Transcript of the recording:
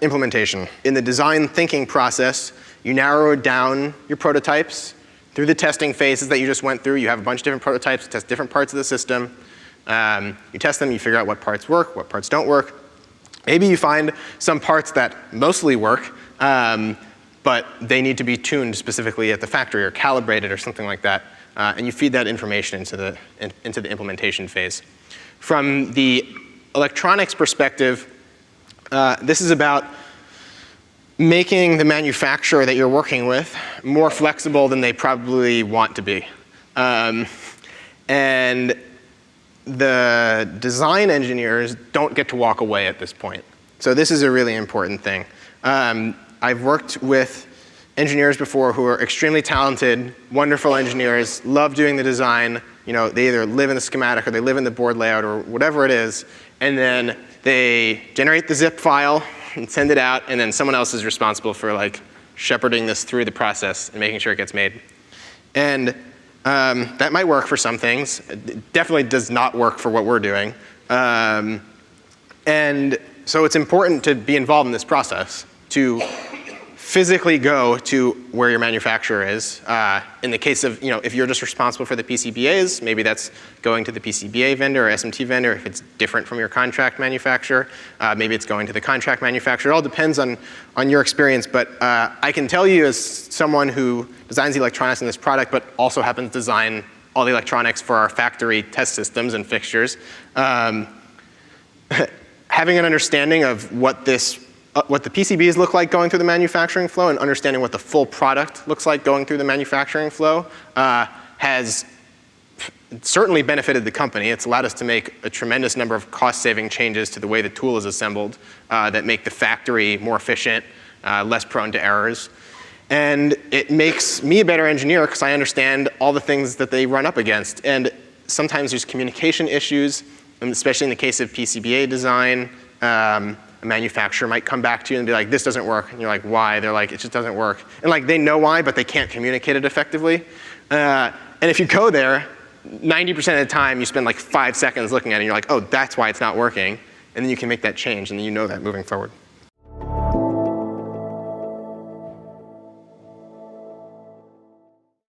implementation. In the design thinking process, you narrow down your prototypes. Through the testing phases that you just went through, you have a bunch of different prototypes to test different parts of the system. You test them, you figure out what parts work, what parts don't work. Maybe you find some parts that mostly work, but they need to be tuned specifically at the factory or calibrated or something like that. And you feed that information into the implementation phase. From the electronics perspective, this is about making the manufacturer that you're working with more flexible than they probably want to be. And the design engineers don't get to walk away at this point. So this is a really important thing. I've worked with engineers before who are extremely talented, wonderful engineers, love doing the design. You know, they either live in the schematic or they live in the board layout or whatever it is, and then they generate the zip file and send it out, and then someone else is responsible for like shepherding this through the process and making sure it gets made. And that might work for some things. It definitely does not work for what we're doing. And so it's important to be involved in this process, to physically go to where your manufacturer is. In the case of, if you're just responsible for the PCBAs, maybe that's going to the PCBA vendor or SMT vendor. If it's different from your contract manufacturer, maybe it's going to the contract manufacturer. It all depends on your experience, but I can tell you as someone who designs the electronics in this product, but also happens to design all the electronics for our factory test systems and fixtures, having an understanding of what the PCBs look like going through the manufacturing flow and understanding what the full product looks like going through the manufacturing flow has certainly benefited the company. It's allowed us to make a tremendous number of cost-saving changes to the way the tool is assembled that make the factory more efficient, less prone to errors. And it makes me a better engineer because I understand all the things that they run up against. And sometimes there's communication issues, and especially in the case of PCBA design. A manufacturer might come back to you and be like, this doesn't work. And you're like, why? They're like, it just doesn't work. And like, they know why, but they can't communicate it effectively. And if you go there, 90% of the time you spend like 5 seconds looking at it and you're like, oh, that's why it's not working. And then you can make that change and then you know that moving forward.